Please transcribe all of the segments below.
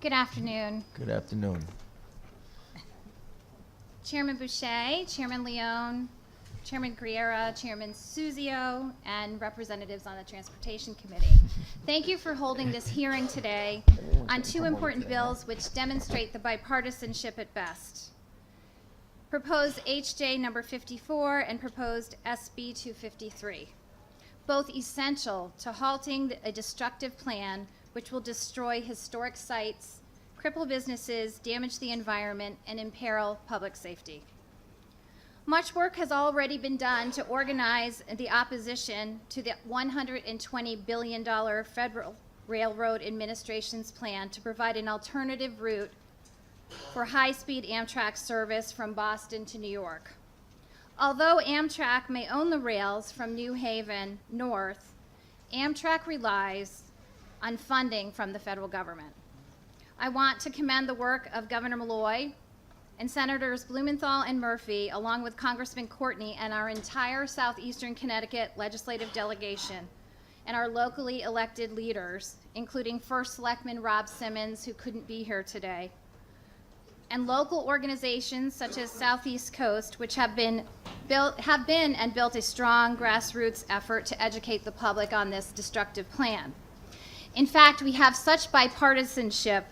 Good afternoon. Good afternoon. Chairman Boucher, Chairman Leone, Chairman Griera, Chairman Suzio, and representatives on the Transportation Committee. Thank you for holding this hearing today on two important bills which demonstrate the bipartisanship at best. Proposed HJ number 54 and proposed SB 253. Both essential to halting a destructive plan which will destroy historic sites, cripple businesses, damage the environment, and imperil public safety. Much work has already been done to organize the opposition to the $120 billion Federal Railroad Administration's plan to provide an alternative route for high-speed Amtrak service from Boston to New York. Although Amtrak may own the rails from New Haven north, Amtrak relies on funding from the federal government. I want to commend the work of Governor Malloy and Senators Blumenthal and Murphy, along with Congressman Courtney and our entire Southeastern Connecticut legislative delegation, and our locally elected leaders, including First Selectman Rob Simmons, who couldn't be here today, and local organizations such as Southeast Coast, which have been and built a strong grassroots effort to educate the public on this destructive plan. In fact, we have such bipartisanship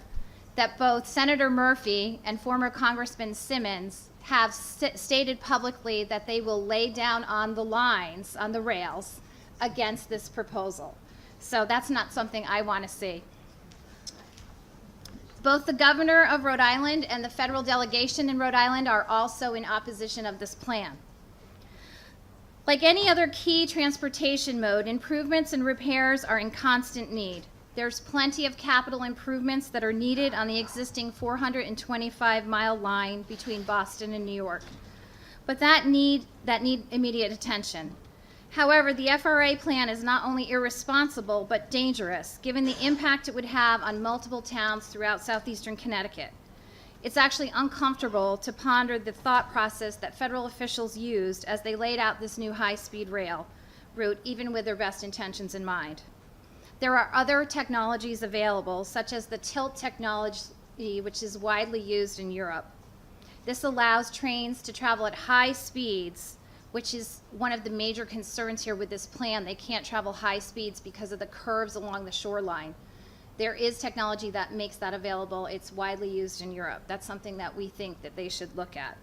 that both Senator Murphy and former Congressman Simmons have stated publicly that they will lay down on the lines, on the rails, against this proposal. So that's not something I want to see. Both the governor of Rhode Island and the federal delegation in Rhode Island are also in opposition of this plan. Like any other key transportation mode, improvements and repairs are in constant need. There's plenty of capital improvements that are needed on the existing 425-mile line between Boston and New York, but that need immediate attention. However, the FRA plan is not only irresponsible but dangerous, given the impact it would have on multiple towns throughout southeastern Connecticut. It's actually uncomfortable to ponder the thought process that federal officials used as they laid out this new high-speed rail route, even with their best intentions in mind. There are other technologies available, such as the tilt technology, which is widely used in Europe. This allows trains to travel at high speeds, which is one of the major concerns here with this plan. They can't travel high speeds because of the curves along the shoreline. There is technology that makes that available. It's widely used in Europe. That's something that we think that they should look at.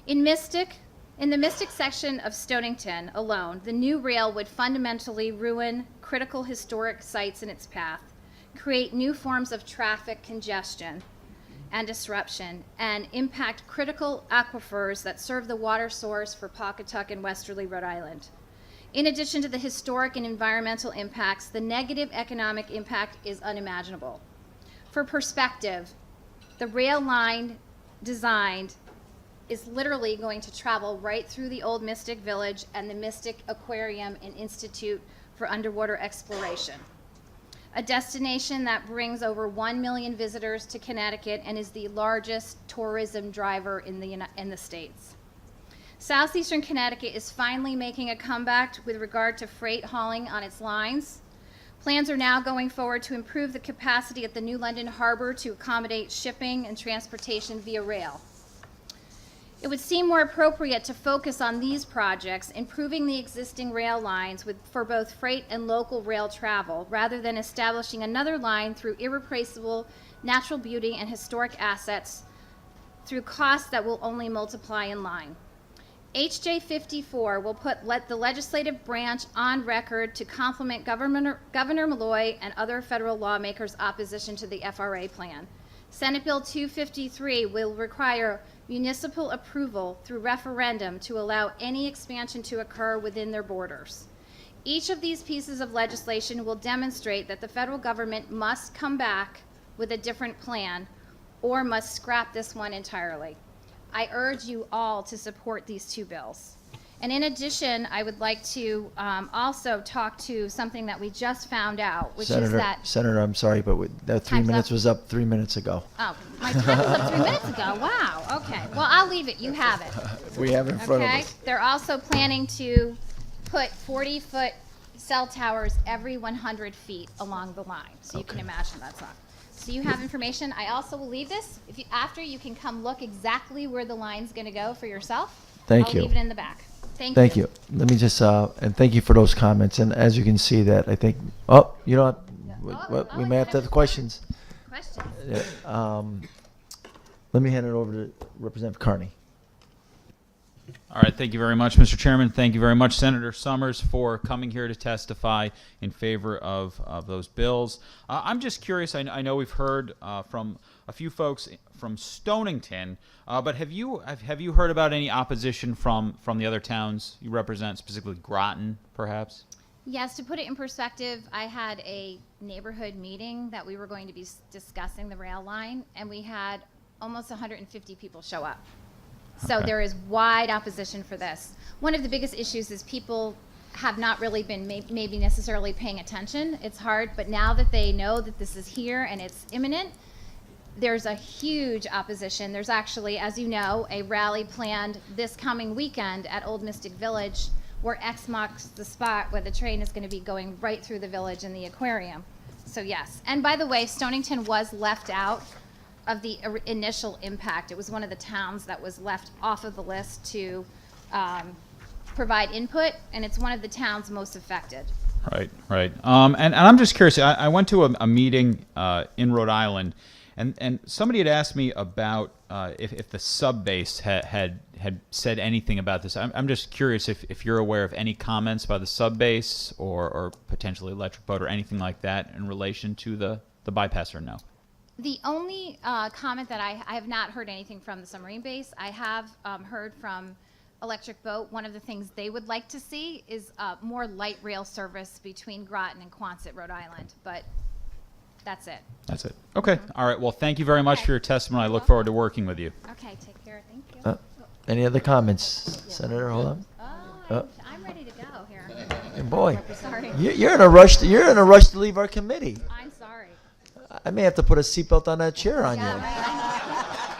In the Mystic section of Stonington alone, the new rail would fundamentally ruin critical historic sites in its path, create new forms of traffic congestion and disruption, and impact critical aquifers that serve the water source for Pawcatuck and westerly Rhode Island. In addition to the historic and environmental impacts, the negative economic impact is unimaginable. For perspective, the rail line designed is literally going to travel right through the old Mystic Village and the Mystic Aquarium and Institute for Underwater Exploration, a destination that brings over 1 million visitors to Connecticut and is the largest tourism driver in the States. Southeastern Connecticut is finally making a comeback with regard to freight hauling on its lines. Plans are now going forward to improve the capacity at the New London Harbor to accommodate shipping and transportation via rail. It would seem more appropriate to focus on these projects, improving the existing rail lines for both freight and local rail travel, rather than establishing another line through irreplaceable natural beauty and historic assets through costs that will only multiply in line. HJ 54 will put the legislative branch on record to compliment Governor Malloy and other federal lawmakers' opposition to the FRA plan. Senate Bill 253 will require municipal approval through referendum to allow any expansion to occur within their borders. Each of these pieces of legislation will demonstrate that the federal government must come back with a different plan or must scrap this one entirely. I urge you all to support these two bills. And in addition, I would like to also talk to something that we just found out, which is that... Senator, I'm sorry, but that 3 minutes up. was up 3 minutes ago. Oh, my time was up 3 minutes ago. Wow. Okay. Well, I'll leave it. You have it. We have it in front of Okay. us. They're also planning to put 40-foot cell towers every 100 feet along the line. So you can imagine that's not. So you have information. I also will leave this. If you, after, you can come look exactly where the line's going to go for yourself. Thank I'll you. leave it in the back. Thank you. Thank you. Let me just, and thank you for those comments. And as you can see that, I think, oh, you know what, we may have to have questions. Questions? Yeah, let me hand it over to Representative Carney. All right, thank you very much, Mr. Chairman. Thank you very much, Senator Summers, for coming here to testify in favor of those bills. I'm just curious, I know we've heard from a few folks from Stonington, but have you heard about any opposition from the other towns you represent, specifically Groton, perhaps? Yes, to put it in perspective, I had a neighborhood meeting that we were going to be discussing the rail line, and we had almost 150 people show up. So Okay. there is wide opposition for this. One of the biggest issues is people have not really been maybe necessarily paying attention. It's hard, but now that they know that this is here and it's imminent, there's a huge opposition. There's actually, as you know, a rally planned this coming weekend at Old Mystic Village, where X marks the spot where the train is going to be going right through the village and the aquarium. So yes. And by the way, Stonington was left out of the initial impact. It was one of the towns that was left off of the list to provide input, and it's one of the towns most affected. Right, right. And I'm just curious. I went to a meeting in Rhode Island, and somebody had asked me about if the sub base had said anything about this. I'm just curious if you're aware of any comments by the sub base or potentially electric boat or anything like that in relation to the bypass, or no? The only comment that I have not heard anything from the submarine base. I have heard from Electric Boat. One of the things they would like to see is more light rail service between Groton and Quonset, Rhode Island. But that's it. That's it. Okay. All right. Well, thank you very much Okay. for your testimony. I look forward to working with you. Okay, take care. Thank you. Any other comments? Senator, hold on. Oh, I'm ready to go here. And boy, Sorry. you're in a rush. You're in a rush to leave our committee. I'm sorry. I may have to put a seatbelt on that chair on Yeah, you.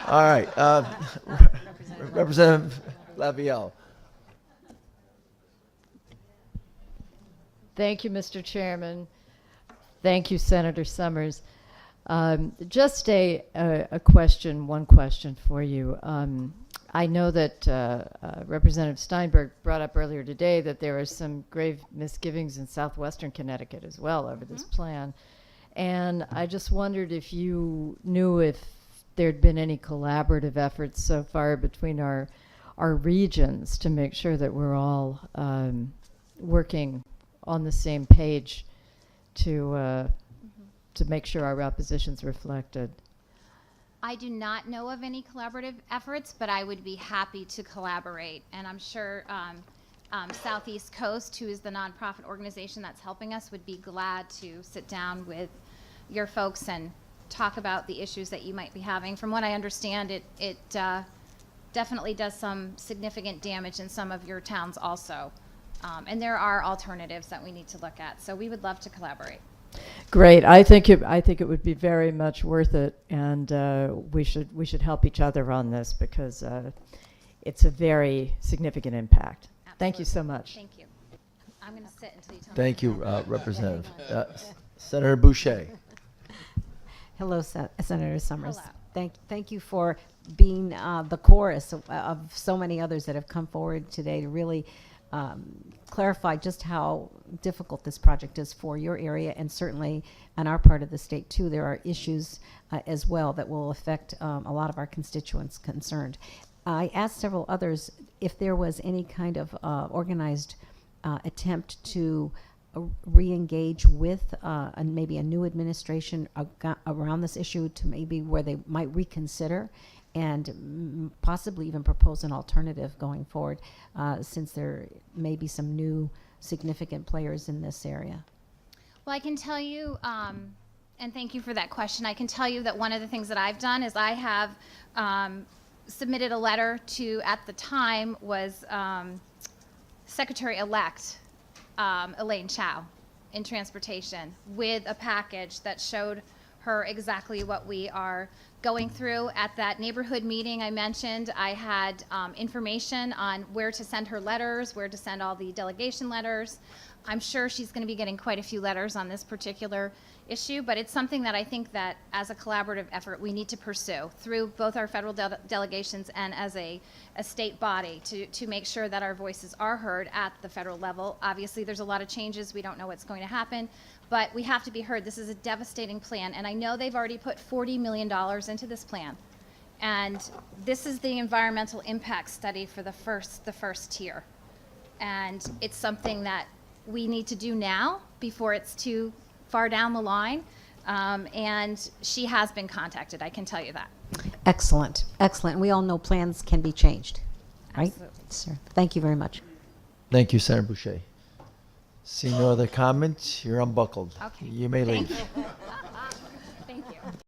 right. All right, Representative Lavielle. Thank you, Mr. Chairman. Thank you, Senator Summers. Just a question, one question for you. I know that Representative Steinberg brought up earlier today that there are some grave misgivings in southwestern Connecticut as well over this plan. And I just wondered if you knew if there'd been any collaborative efforts so far between our regions to make sure that we're all working on the same page to make sure our opposition's reflected. I do not know of any collaborative efforts, but I would be happy to collaborate. And I'm sure Southeast Coast, who is the nonprofit organization that's helping us, would be glad to sit down with your folks and talk about the issues that you might be having. From what I understand, it definitely does some significant damage in some of your towns also. And there are alternatives that we need to look at. So we would love to collaborate. Great. I think it would be very much worth it, and we should help each other on this because it's a very significant impact. Thank you so much. Thank you. I'm going to sit until you tell me. Thank you, Representative. Senator Boucher. Hello, Senator Summers. Hello. Thank you for being the chorus of so many others that have come forward today to really clarify just how difficult this project is for your area, and certainly in our part of the state too. There are issues as well that will affect a lot of our constituents concerned. I asked several others if there was any kind of organized attempt to re-engage with maybe a new administration around this issue, to maybe where they might reconsider and possibly even propose an alternative going forward, since there may be some new significant players in this area. Well, I can tell you, and thank you for that question. I can tell you that one of the things that I've done is I have submitted a letter to, at the time, was Secretary-elect Elaine Chao in Transportation, with a package that showed her exactly what we are going through. At that neighborhood meeting I mentioned, I had information on where to send her letters, where to send all the delegation letters. I'm sure she's going to be getting quite a few letters on this particular issue, but it's something that I think that as a collaborative effort, we need to pursue through both our federal delegations and as a state body to make sure that our voices are heard at the federal level. Obviously, there's a lot of changes. We don't know what's going to happen, but we have to be heard. This is a devastating plan, and I know they've already put $40 million into this plan. And this is the environmental impact study for the first tier. And it's something that we need to do now before it's too far down the line. And she has been contacted, I can tell you that. Excellent, excellent. We all know plans can be changed, right? Absolutely. Sir, thank you very much. Thank you, Senator Boucher. See no other comments? You're unbuckled. Okay. You may Thank leave. you.